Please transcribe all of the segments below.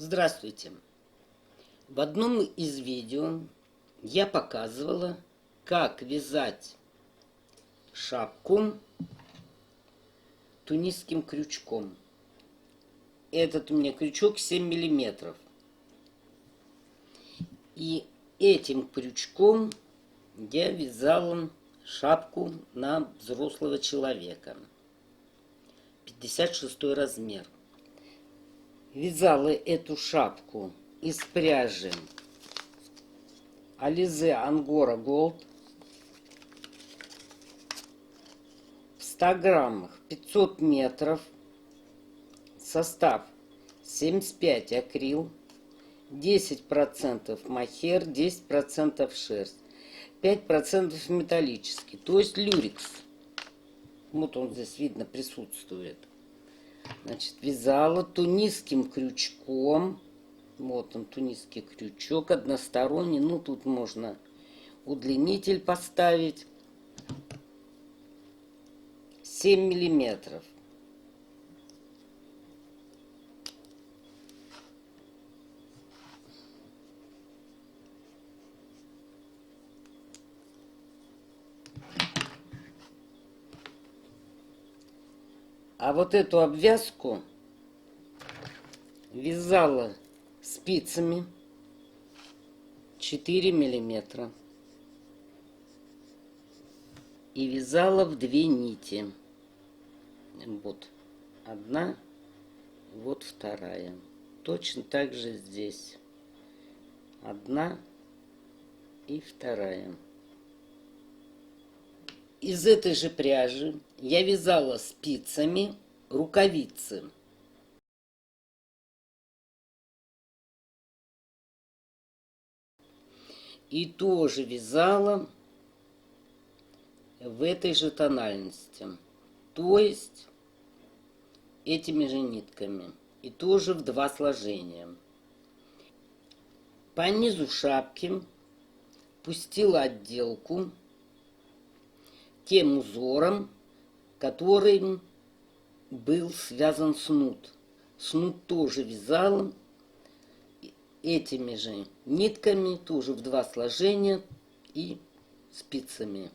Здравствуйте! В одном из видео я показывала, как вязать шапку тунисским крючком. Этот у меня крючок 7 миллиметров. И этим крючком я вязала шапку на взрослого человека. 56 размер. Вязала эту шапку из пряжи Alize Angora Gold. В 100 граммах 500 метров. Состав 75 акрил, 10% мохер, 10% шерсть, 5% металлический, то есть люрекс. Вот он здесь видно присутствует. Значит, вязала тунисским крючком. Вот он, тунисский крючок, односторонний. Ну, тут можно удлинитель поставить. 7 миллиметров. А вот эту обвязку вязала спицами 4 миллиметра. И вязала в 2 нити. Вот одна, вот вторая. Точно так же здесь. Одна и вторая. Из этой же пряжи я вязала спицами рукавицы. И тоже вязала в этой же тональности. То есть этими же нитками. И тоже в 2 сложения. По низу шапки пустила отделку тем узором, которым был связан снуд. Снуд тоже вязала этими же нитками, тоже в 2 сложения и спицами.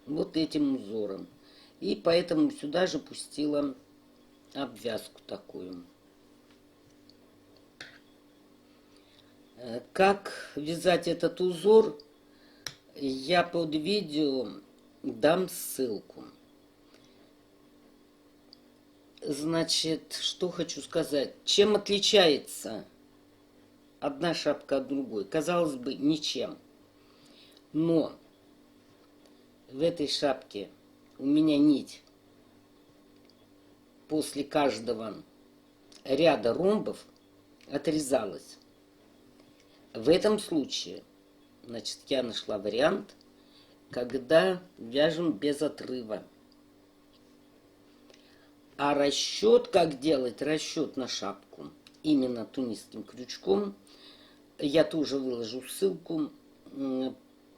Вот этим узором. И поэтому сюда же пустила обвязку такую. Как вязать этот узор, я под видео дам ссылку. Значит, что хочу сказать. Чем отличается одна шапка от другой? Казалось бы, ничем. Но в этой шапке у меня нить после каждого ряда ромбов отрезалась. В этом случае, значит, я нашла вариант, когда вяжем без отрыва. А расчет, как делать расчет на шапку, именно тунисским крючком, я тоже выложу ссылку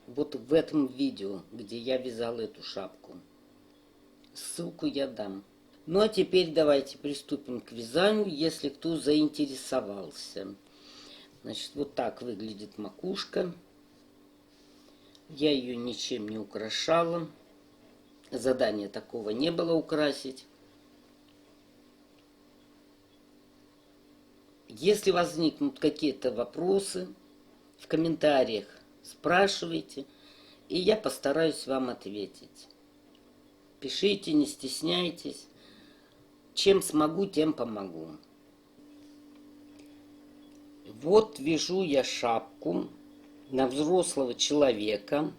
вот в этом видео, где я вязала эту шапку. Ссылку я дам. Ну а теперь давайте приступим к вязанию, если кто заинтересовался. Значит, вот так выглядит макушка. Я ее ничем не украшала. Задания такого не было украсить. Если возникнут какие-то вопросы, в комментариях спрашивайте, и я постараюсь вам ответить. Пишите, не стесняйтесь. Чем смогу, тем помогу. Вот вяжу я шапку на взрослого человека,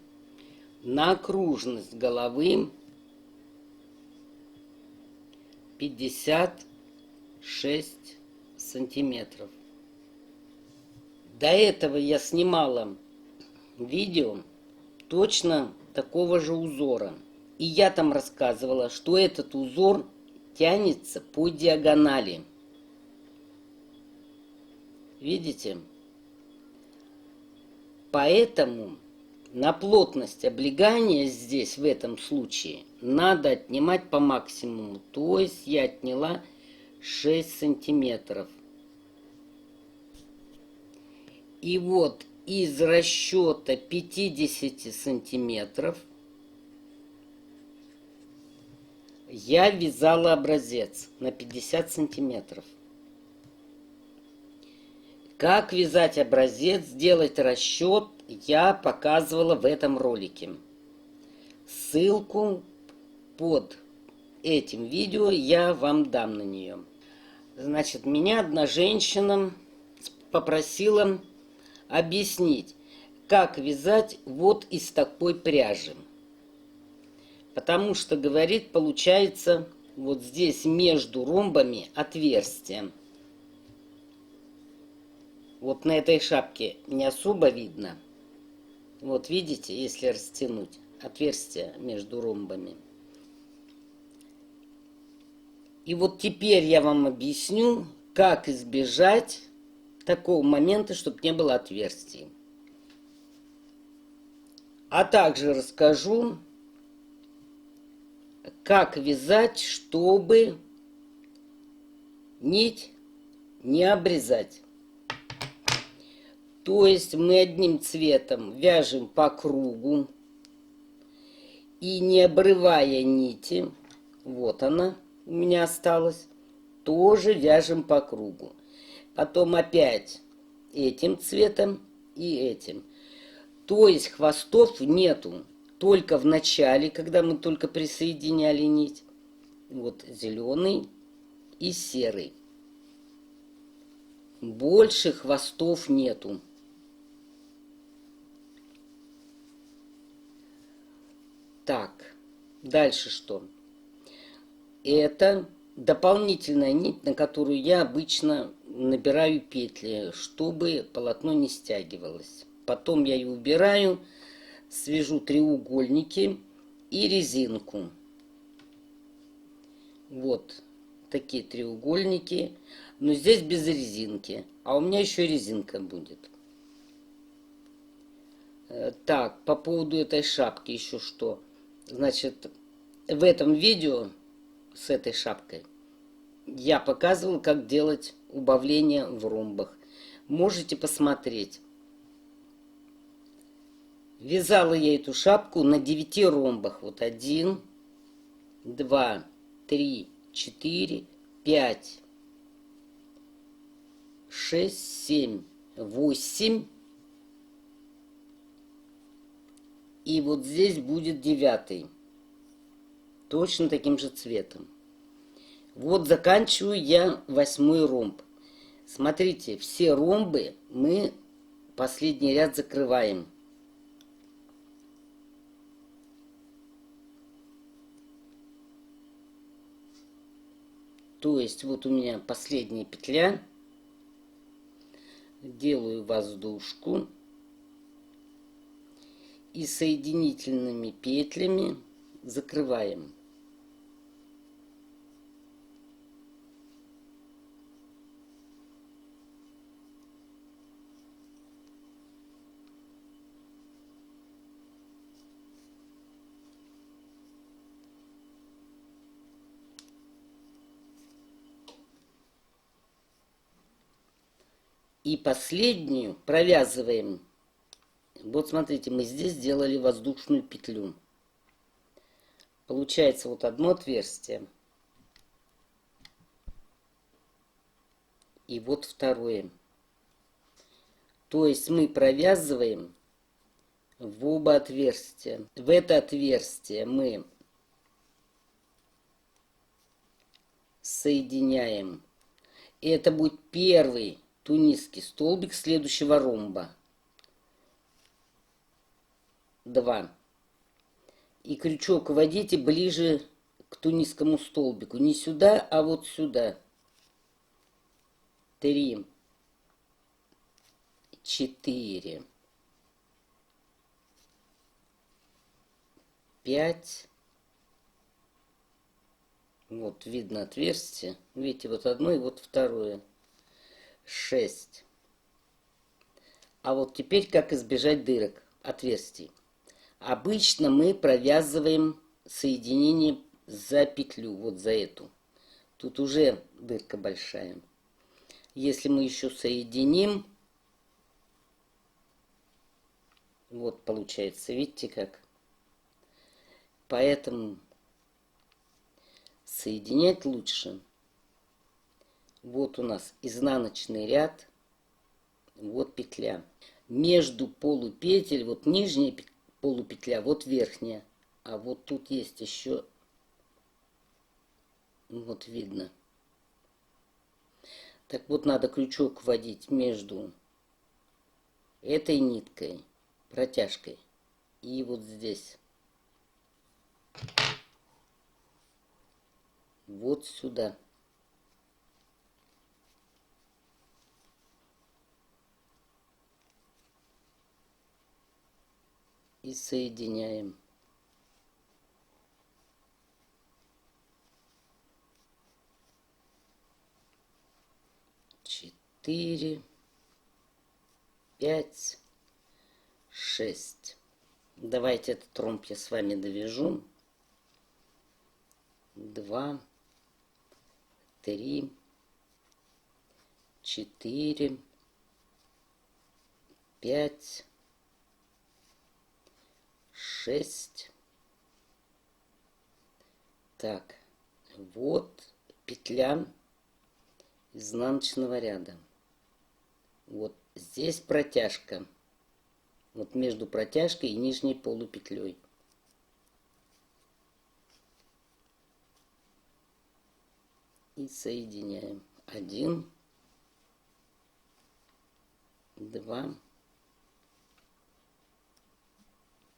на окружность головы 56 сантиметров. До этого я снимала видео точно такого же узора. И я там рассказывала, что этот узор тянется по диагонали. Видите? Поэтому на плотность облегания здесь, в этом случае, надо отнимать по максимуму. То есть я отняла 6 сантиметров. И вот из расчета 50 сантиметров я вязала образец на 50 сантиметров. Как вязать образец, сделать расчет, я показывала в этом ролике. Ссылку под этим видео я вам дам на нее. Значит, меня одна женщина попросила объяснить, как вязать вот из такой пряжи. Потому что, говорит, получается вот здесь между ромбами отверстие. Вот на этой шапке не особо видно. Вот видите, если растянуть отверстие между ромбами. И вот теперь я вам объясню, как избежать такого момента, чтобы не было отверстий. А также расскажу, как вязать, чтобы нить не обрезать. То есть мы одним цветом вяжем по кругу и не обрывая нити, вот она у меня осталась, тоже вяжем по кругу. Потом опять этим цветом и этим. То есть хвостов нету, только в начале, когда мы только присоединяли нить. Вот зеленый и серый. Больше хвостов нету. Так, дальше что? Это дополнительная нить, на которую я обычно набираю петли, чтобы полотно не стягивалось. Потом я ее убираю, свяжу треугольники и резинку. Вот такие треугольники, но здесь без резинки, а у меня еще резинка будет. Так, по поводу этой шапки еще что. Значит, в этом видео с этой шапкой я показывал, как делать убавление в ромбах. Можете посмотреть. Вязала я эту шапку на 9 ромбах. Вот 1, 2, 3, 4, 5, 6, 7, 8. И вот здесь будет 9. Точно таким же цветом. Вот заканчиваю я 8 ромб. Смотрите, все ромбы мы последний ряд закрываем. То есть вот у меня последняя петля. Делаю воздушку. И соединительными петлями закрываем. И последнюю провязываем. Вот смотрите, мы здесь сделали воздушную петлю. Получается вот одно отверстие. И вот второе. То есть мы провязываем в оба отверстия. В это отверстие мы соединяем. И это будет первый тунисский столбик следующего ромба. 2. И крючок вводите ближе к тунисскому столбику. Не сюда, а вот сюда. 3, 4, 5. Вот видно отверстие. Видите, вот одно и вот второе. 6. А вот теперь как избежать дырок, отверстий. Обычно мы провязываем соединение за петлю, вот за эту. Тут уже дырка большая. Если мы еще соединим, Вот получается, видите как? Поэтому соединять лучше. Вот у нас изнаночный ряд, вот петля. Между полупетель, вот нижняя полупетля, вот верхняя. А вот тут есть еще, вот видно. Так вот, надо крючок вводить между этой ниткой, протяжкой, и вот здесь. Вот сюда. И соединяем. Четыре, 5, 6. Давайте этот ромб я с вами довяжу. 2, 3, 4, 5, 6. Так, вот петля изнаночного ряда. Вот здесь протяжка. Вот между протяжкой и нижней полупетлей. И соединяем. 1, 2,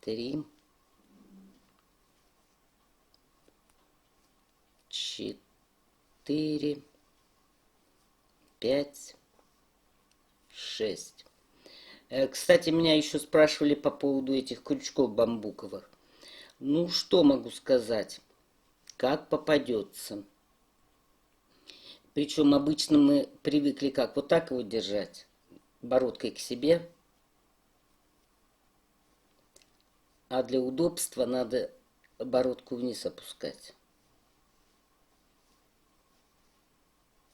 3, 4, 5, 6. Кстати, меня еще спрашивали по поводу этих крючков бамбуковых. Ну, что могу сказать? Как попадется. Причем обычно мы привыкли как? Вот так его держать, бородкой к себе. А для удобства надо бородку вниз опускать.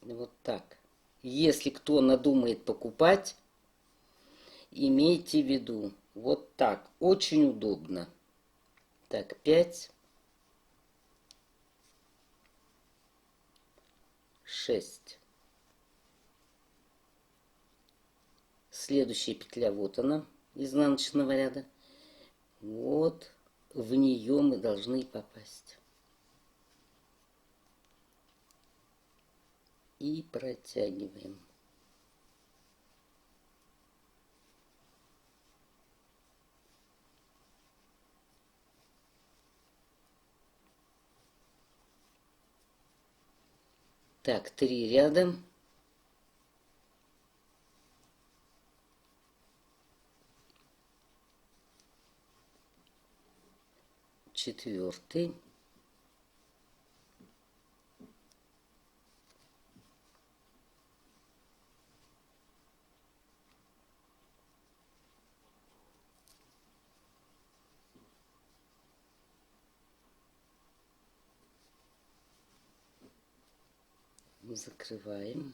Вот так. Если кто надумает покупать, имейте в виду, вот так. Очень удобно. Так, 5, 6. Следующая петля, вот она, изнаночного ряда. Вот в нее мы должны попасть. И протягиваем. Так, 3 ряда. Четвертый. Закрываем.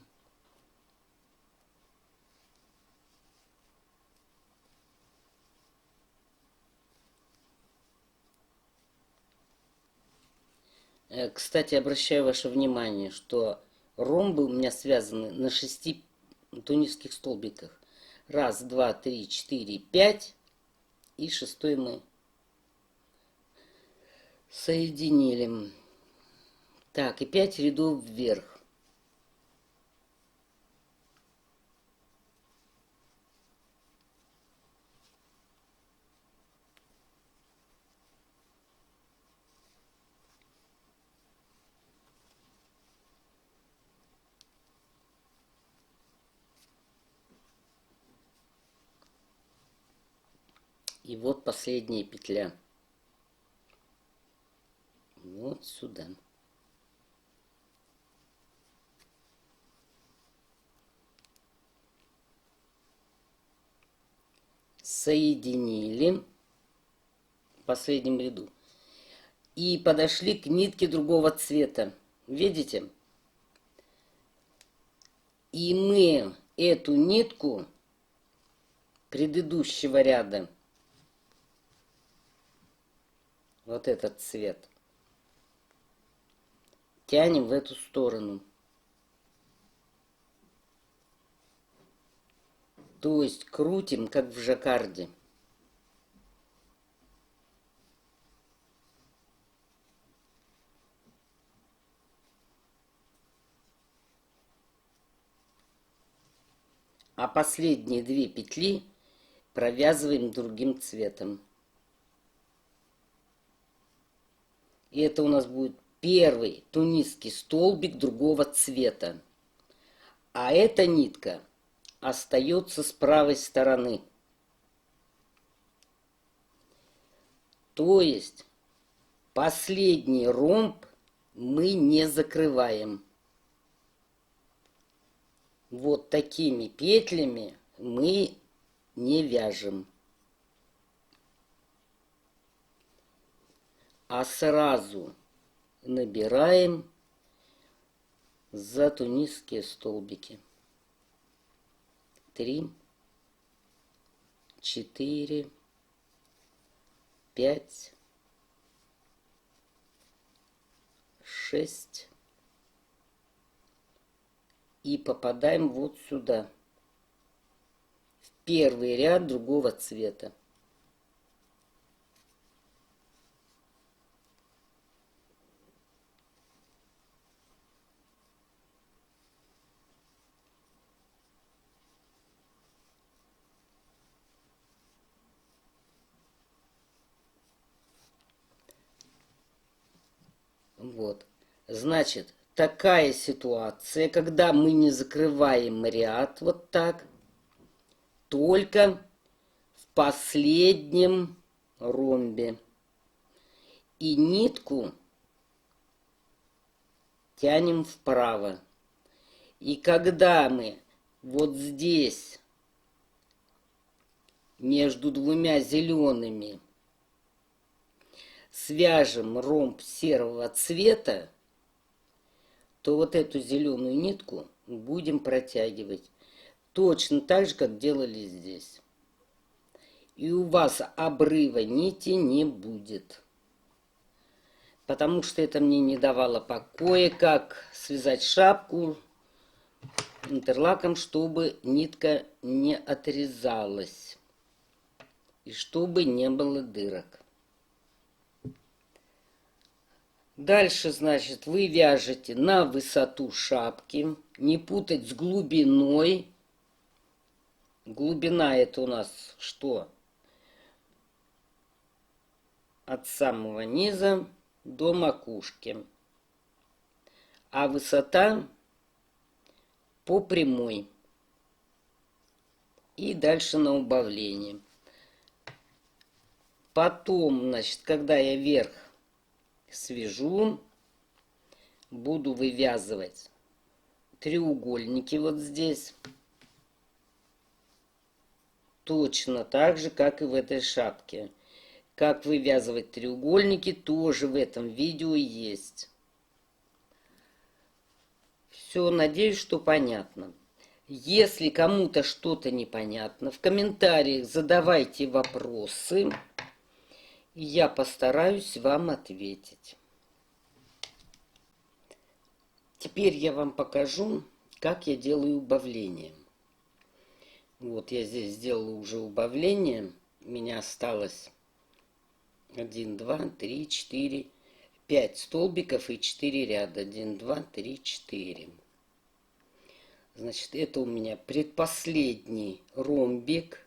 Кстати, обращаю ваше внимание, что ромбы у меня связаны на 6 тунисских столбиках. Раз, два, три, 4, 5. И шестой мы соединили. Так, и 5 рядов вверх. И вот последняя петля. Вот сюда. Соединили в последнем ряду. И подошли к нитке другого цвета. Видите? И мы эту нитку предыдущего ряда вот этот цвет, тянем в эту сторону. То есть крутим, как в жаккарде. А последние 2 петли провязываем другим цветом. И это у нас будет первый тунисский столбик другого цвета. А эта нитка остается с правой стороны. То есть последний ромб мы не закрываем. Вот такими петлями мы не вяжем. А сразу набираем за тунисские столбики. 3, 4, 5, 6. И попадаем вот сюда, в первый ряд другого цвета. Вот. Значит, такая ситуация, когда мы не закрываем ряд вот так, только в последнем ромбе. И нитку тянем вправо. И когда мы вот здесь между двумя зелеными свяжем ромб серого цвета, то вот эту зеленую нитку будем протягивать точно так же, как делали здесь. И у вас обрыва нити не будет. Потому что это мне не давало покоя, как связать шапку интерлаком, чтобы нитка не отрезалась. И чтобы не было дырок. Дальше, значит, вы вяжете на высоту шапки. Не путать с глубиной. Глубина это у нас что? От самого низа до макушки. А высота по прямой. И дальше на убавление. Потом, значит, когда я вверх свяжу, буду вывязывать треугольники вот здесь. Точно так же, как и в этой шапке. Как вывязывать треугольники, тоже в этом видео есть. Все, надеюсь, что понятно. Если кому-то что-то непонятно, в комментариях задавайте вопросы, и я постараюсь вам ответить. Теперь я вам покажу, как я делаю убавление. Вот я здесь сделала уже убавление. У меня осталось 1, 2, 3, 4, 5 столбиков и 4 ряда. 1, 2, 3, 4. Значит, это у меня предпоследний ромбик.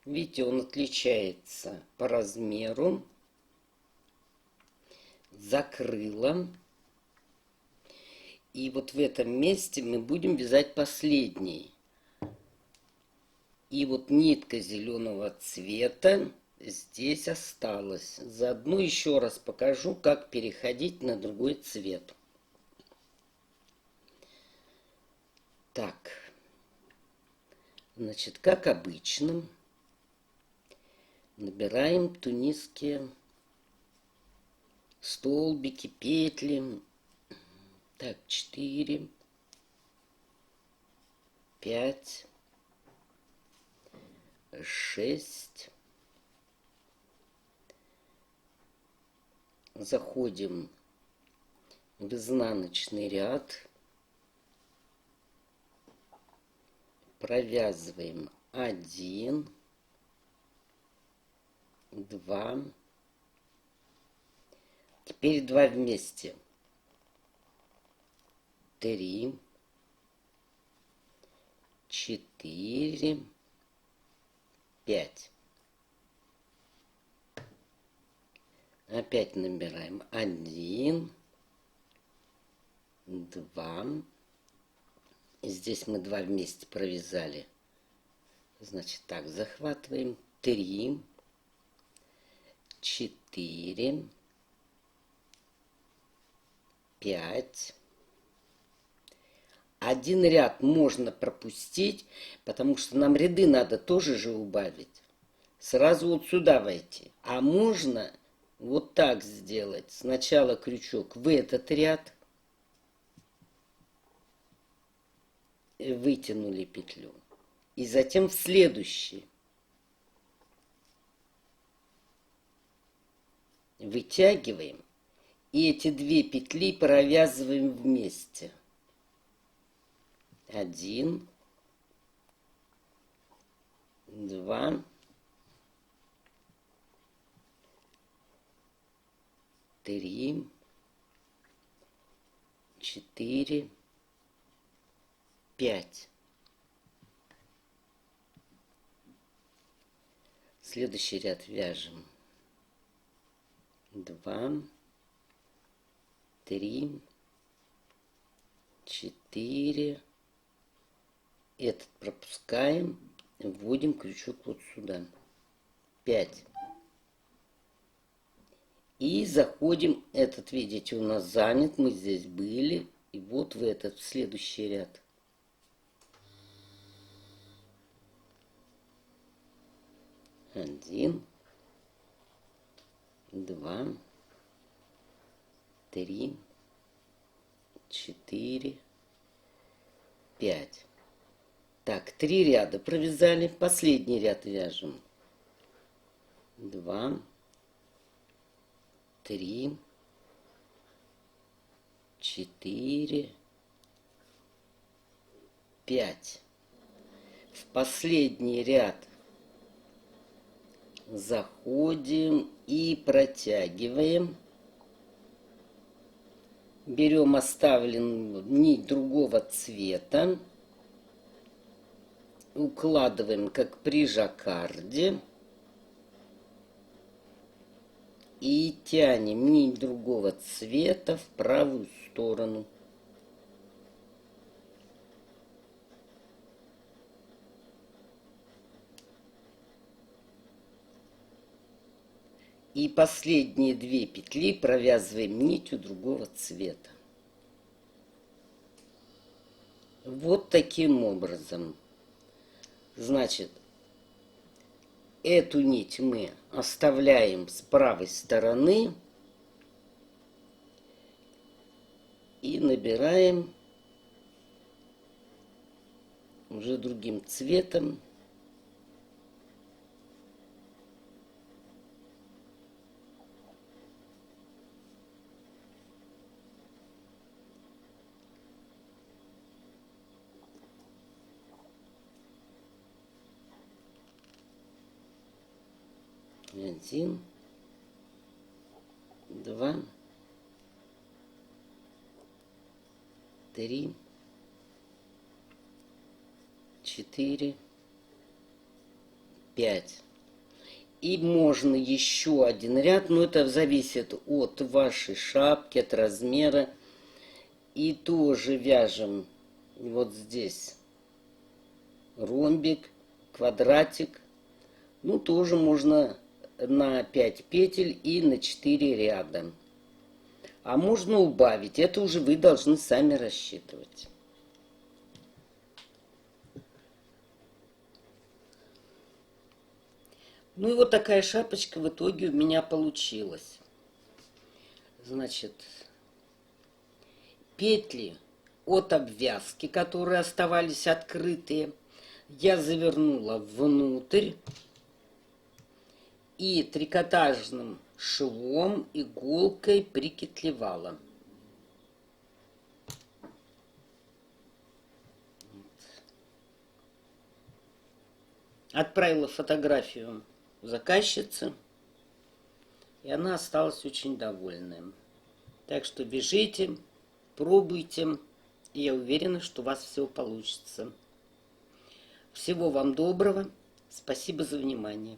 Видите, он отличается по размеру. Закрыла. И вот в этом месте мы будем вязать последний. И вот нитка зеленого цвета здесь осталась. Заодно еще раз покажу, как переходить на другой цвет. Так, значит, как обычно, набираем тунисские столбики, петли. Так, 4, 5, 6, заходим в изнаночный ряд, провязываем 1, 2, теперь 2 вместе, 3, 4, 5. Опять набираем 1, 2. Здесь мы 2 вместе провязали. Значит, так, захватываем 3, 4, 5. Один ряд можно пропустить, потому что нам ряды надо тоже же убавить. Сразу вот сюда войти. А можно вот так сделать. Сначала крючок в этот ряд. Вытянули петлю. И затем в следующий. Вытягиваем. И эти 2 петли провязываем вместе. 1, 2, 3, 4, 5. Следующий ряд вяжем 2, 3, 4. Этот пропускаем, вводим крючок вот сюда. 5. И заходим, этот, видите, у нас занят, мы здесь были, и вот в этот, в следующий ряд. Один, 2, 3, 4, 5. Так, 3 ряда провязали, последний ряд вяжем. 2, 3, 4, 5. В последний ряд заходим и протягиваем. Берем оставленную нить другого цвета. Укладываем, как при жаккарде. И тянем нить другого цвета в правую сторону. И последние 2 петли провязываем нитью другого цвета. Вот таким образом. Значит, эту нить мы оставляем с правой стороны и набираем уже другим цветом. Один, 2, 3, 4, 5. И можно еще один ряд, но это зависит от вашей шапки, от размера. И тоже вяжем вот здесь ромбик, квадратик. Ну, тоже можно на 5 петель и на 4 ряда. А можно убавить. Это уже вы должны сами рассчитывать. Ну и вот такая шапочка в итоге у меня получилась. Значит, петли от обвязки, которые оставались открытые, я завернула внутрь. и трикотажным швом иголкой прикетлевала. Отправила фотографию заказчице, и она осталась очень довольная. Так что бежите, пробуйте, и я уверена, что у вас все получится. Всего вам доброго. Спасибо за внимание.